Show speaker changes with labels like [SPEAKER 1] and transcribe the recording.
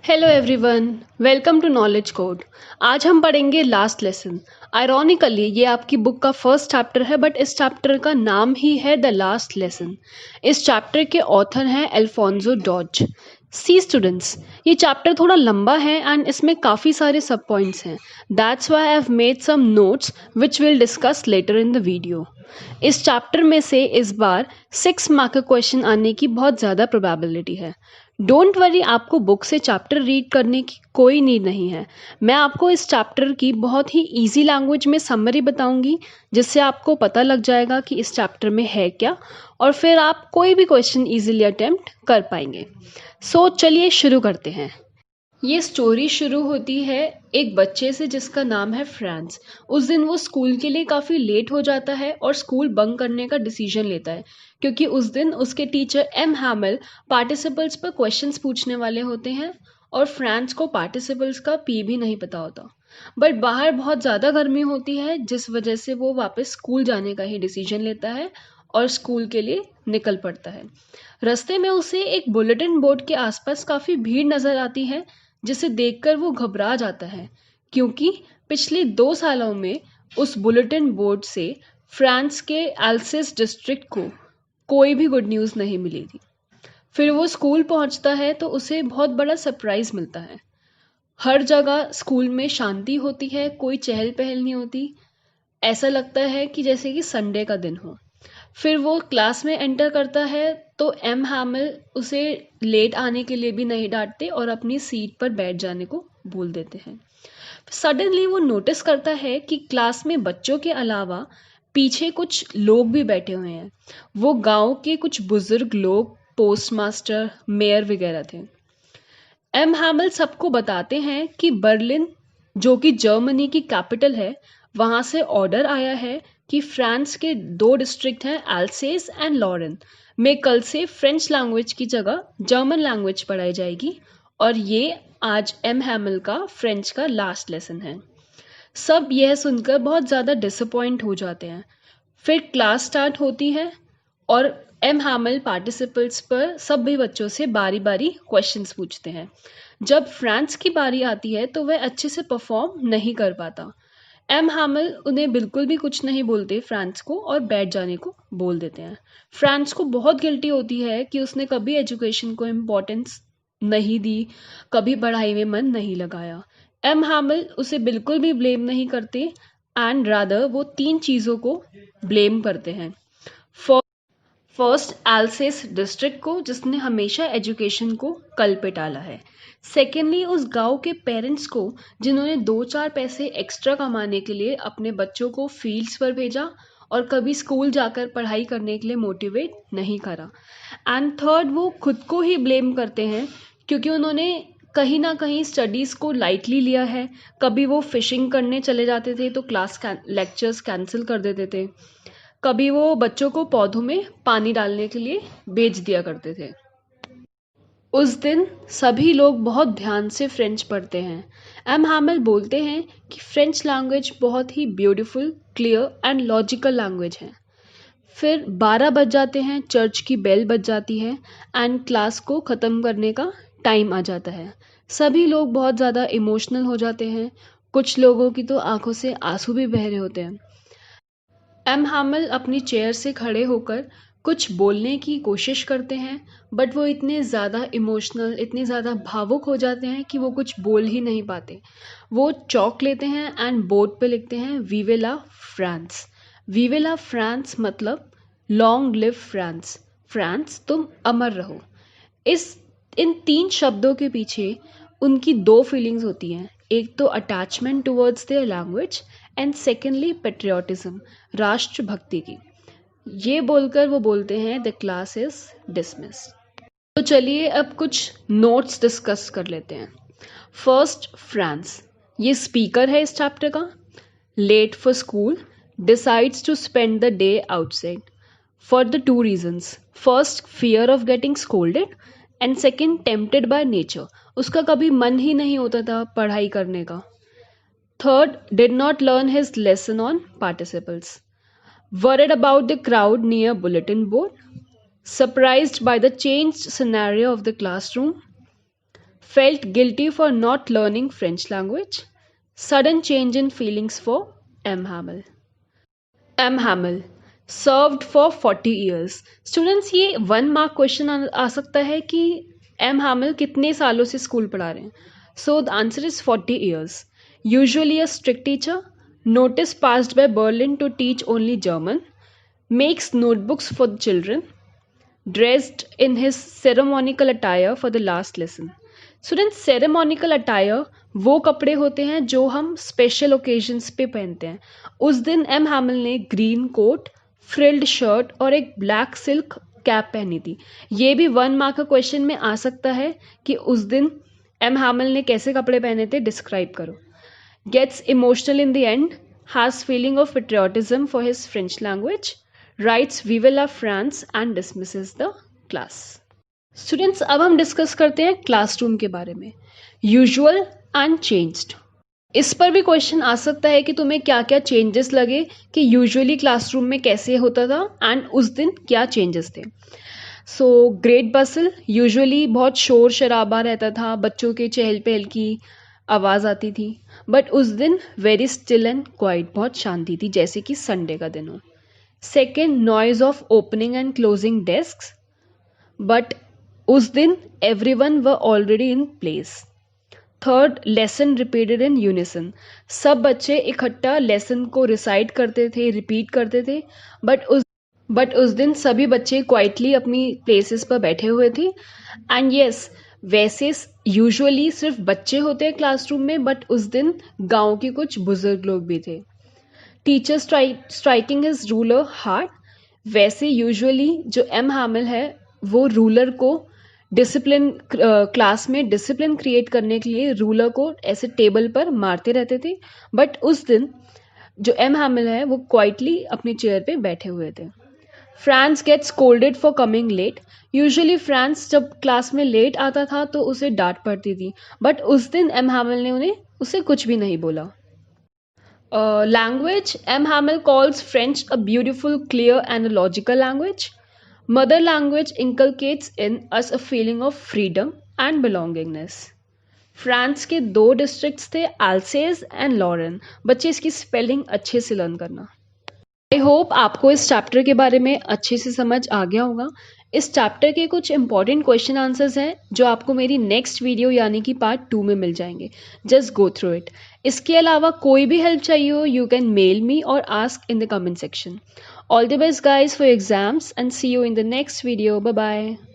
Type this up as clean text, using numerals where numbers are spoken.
[SPEAKER 1] Hello everyone, welcome to knowledge code. आज हम पढ़ेंगे लास्ट लेसन। आयरॉनिकली ये आपकी बुक का फर्स्ट चैप्टर है, बट इस चैप्टर का नाम ही है द लास्ट लेसन। इस चैप्टर के ऑथर हैं अल्फोंसो डॉज। सी स्टूडेंट्स, ये चैप्टर थोड़ा लंबा है एंड इसमें काफ़ी सारे सब पॉइंट्स हैं। That's why I have made some notes which will discuss later in the video. इस चैप्टर में से इस बार 6 मार्क का क्वेश्चन आने की बहुत ज़्यादा प्रोबेबिलिटी है। डोंट वरी, आपको बुक से चैप्टर रीड करने की कोई नीड नहीं है। मैं आपको इस चैप्टर की बहुत ही इजी लैंग्वेज में समरी बताऊंगी, जिससे आपको पता लग जाएगा कि इस चैप्टर में है क्या, और फिर आप कोई भी क्वेश्चन इजीली अटेम्प्ट कर पाएंगे। सो चलिए शुरू करते हैं। ये स्टोरी शुरू होती है एक बच्चे से जिसका नाम है फ्रांस। उस दिन वो स्कूल के लिए काफ़ी लेट हो जाता है और स्कूल बंक करने का डिसीजन लेता है, क्योंकि उस दिन उसके टीचर एम हैमल पार्टिसिपल्स पर क्वेश्चंस पूछने वाले होते हैं और फ्रांस को पार्टिसिपल्स का पी भी नहीं पता होता। बट बाहर बहुत ज़्यादा गर्मी होती है, जिस वजह से वो वापस स्कूल जाने का ही डिसीजन लेता है और स्कूल के लिए निकल पड़ता है। रास्ते में उसे एक बुलेटिन बोर्ड के आसपास काफ़ी भीड़ नज़र आती है, जिसे देखकर वो घबरा जाता है, क्योंकि पिछले 2 सालों में उस बुलेटिन बोर्ड से फ्रांस के एल्सेस डिस्ट्रिक्ट को कोई भी गुड न्यूज़ नहीं मिली थी। फिर वो स्कूल पहुंचता है तो उसे बहुत बड़ा सरप्राइज मिलता है। हर जगह स्कूल में शांति होती है, कोई चहल पहल नहीं होती। ऐसा लगता है कि जैसे कि संडे का दिन हो। फिर वो क्लास में एंटर करता है तो एम हैमल उसे लेट आने के लिए भी नहीं डांटते और अपनी सीट पर बैठ जाने को बोल देते हैं। सडनली वो नोटिस करता है कि क्लास में बच्चों के अलावा पीछे कुछ लोग भी बैठे हुए हैं। वो गांव के कुछ बुजुर्ग लोग, पोस्टमास्टर, मेयर वगैरह थे। एम हैमल सबको बताते हैं कि बर्लिन, जो कि जर्मनी की कैपिटल है, वहाँ से ऑर्डर आया है कि फ्रांस के 2 डिस्ट्रिक्ट हैं, अल्सेस एंड लॉरेन, में कल से फ्रेंच लैंग्वेज की जगह जर्मन लैंग्वेज पढ़ाई जाएगी, और ये आज एम हैमल का फ्रेंच का लास्ट लेसन है। सब यह सुनकर बहुत ज़्यादा डिसअपॉइंट हो जाते हैं। फिर क्लास स्टार्ट होती है और एम हैमल पार्टिसिपल्स पर सभी बच्चों से बारी बारी क्वेश्चंस पूछते हैं। जब फ्रांस की बारी आती है तो वह अच्छे से परफॉर्म नहीं कर पाता। एम हैमल उन्हें बिल्कुल भी कुछ नहीं बोलते फ्रांस को, और बैठ जाने को बोल देते हैं। फ्रांस को बहुत गिल्टी होती है कि उसने कभी एजुकेशन को इम्पोर्टेंस नहीं दी, कभी पढ़ाई में मन नहीं लगाया। एम हैमल उसे बिल्कुल भी ब्लेम नहीं करते, एंड रादर वो 3 चीज़ों को ब्लेम करते हैं। फर्स्ट, एल्सेस डिस्ट्रिक्ट को, जिसने हमेशा एजुकेशन को कल पे टाला है। सेकेंडली, उस गांव के पेरेंट्स को, जिन्होंने 2-4 पैसे एक्स्ट्रा कमाने के लिए अपने बच्चों को फील्ड्स पर भेजा और कभी स्कूल जाकर पढ़ाई करने के लिए मोटिवेट नहीं करा। एंड थर्ड, वो खुद को ही ब्लेम करते हैं, क्योंकि उन्होंने कहीं ना कहीं स्टडीज़ को लाइटली लिया है। कभी वो फिशिंग करने चले जाते थे तो लेक्चर्स कैंसिल कर देते थे। कभी वो बच्चों को पौधों में पानी डालने के लिए भेज दिया करते थे। उस दिन सभी लोग बहुत ध्यान से फ्रेंच पढ़ते हैं। एम हैमल बोलते हैं कि फ्रेंच लैंग्वेज बहुत ही beautiful, clear and logical language है। फिर 12 बज जाते हैं, चर्च की बेल बज जाती है एंड क्लास को ख़त्म करने का टाइम आ जाता है। सभी लोग बहुत ज़्यादा इमोशनल हो जाते हैं। कुछ लोगों की तो आंखों से आंसू भी बह रहे होते हैं। एम हैमल अपनी चेयर से खड़े होकर कुछ बोलने की कोशिश करते हैं, बट वो इतने ज़्यादा इमोशनल, इतने ज़्यादा भावुक हो जाते हैं कि वो कुछ बोल ही नहीं पाते। वो चॉक लेते हैं एंड बोर्ड पे लिखते हैं वीवे ला फ्रांस। वीवे ला फ्रांस मतलब लॉन्ग लिव फ्रांस, फ्रांस तुम अमर रहो। इस इन 3 शब्दों के पीछे उनकी 2 फीलिंग्स होती हैं। एक तो attachment towards their language, and secondly patriotism, राष्ट्रभक्ति की। ये बोलकर वो बोलते हैं द क्लास इज डिसमिस्ड। तो चलिए अब कुछ नोट्स डिस्कस कर लेते हैं। फर्स्ट, फ्रांस, ये स्पीकर है इस चैप्टर का। Late for school, decides to spend the day outside for the 2 reasons। First, fear of getting scolded, and second, tempted by nature, उसका कभी मन ही नहीं होता था पढ़ाई करने का। Third, did not learn his lesson on participles, worried about the crowd near bulletin board, surprised by the changed scenario of the classroom, felt guilty for not learning French language. Sudden change in feelings for M. Hamel. M. Hamel served for 40 years. Students, ये 1 mark question आ सकता है कि M. Hamel कितने सालों से school पढ़ा रहे हैं. So the answer is 40 years. Usually a strict teacher. Notice passed by Berlin to teach only German. Makes notebooks for the children. Dressed in his ceremonial attire for the last lesson. Students, ceremonial attire वो कपड़े होते हैं जो हम special occasions पे पहनते हैं. उस दिन एम हैमल ने ग्रीन कोट, फ्रिल्ड शर्ट और एक ब्लैक सिल्क कैप पहनी थी. ये भी 1 मार्क का क्वेश्चन में आ सकता है कि उस दिन एम हैमल ने कैसे कपड़े पहने थे, डिस्क्राइब करो. Gets emotional in the end, has feeling of patriotism for his French language, writes Vive la France and dismisses the class. Students, अब हम डिस्कस करते हैं क्लासरूम के बारे में. Usual and changed. इस पर भी क्वेश्चन आ सकता है कि तुम्हें क्या क्या चेंजेस लगे कि यूजुअली क्लासरूम में कैसे होता था एंड उस दिन क्या चेंजेस थे. सो ग्रेट बसल. यूजुअली बहुत शोर शराबा रहता था, बच्चों के चहल पहल की आवाज़ आती थी. बट उस दिन वेरी स्टिल एंड क्वाइट, बहुत शांति थी, जैसे कि संडे का दिन हो. Second, noise of opening and closing desk. But उस दिन everyone were already in place. Third, lesson repeated in unison. सब बच्चे इकट्ठा लेसन को रिसाइट करते थे, रिपीट करते थे. बट उस दिन सभी बच्चे क्वाइटली अपनी प्लेसेस पर बैठे हुए थे. एंड यस, वैसे यूजुअली सिर्फ बच्चे होते हैं क्लासरूम में, बट उस दिन गांव के कुछ बुजुर्ग लोग भी थे. Teacher striking his ruler hard. वैसे यूजुअली जो एम हैमल है वो रूलर को डिसिप्लिन, क्लास में डिसिप्लिन क्रिएट करने के लिए रूलर को ऐसे टेबल पर मारते रहते थे. बट उस दिन जो एम हैमल है वो क्वाइटली अपनी चेयर पे बैठे हुए थे. Franz gets scolded for coming late. Usually Franz जब क्लास में लेट आता था तो उसे डांट पड़ती थी, बट उस दिन एम हैमल ने उसे कुछ भी नहीं बोला. Language. M Hamel calls French a beautiful, clear and logical language. Mother language inculcates in us a feeling of freedom and belongingness. France के 2 डिस्ट्रिक्ट्स थे, अल्सेज एंड लॉरेन. बच्चे इसकी स्पेलिंग अच्छे से लर्न करना. आई होप आपको इस चैप्टर के बारे में अच्छे से समझ आ गया होगा. इस चैप्टर के कुछ इंपॉर्टेंट क्वेश्चन आंसर्स हैं जो आपको मेरी नेक्स्ट वीडियो यानी कि पार्ट 2 में मिल जाएंगे. Just go through it. इसके अलावा कोई भी हेल्प चाहिए हो, यू कैन मेल मी और ask in the comment section. All the best guys for your exams and see you in the next video. Bye bye.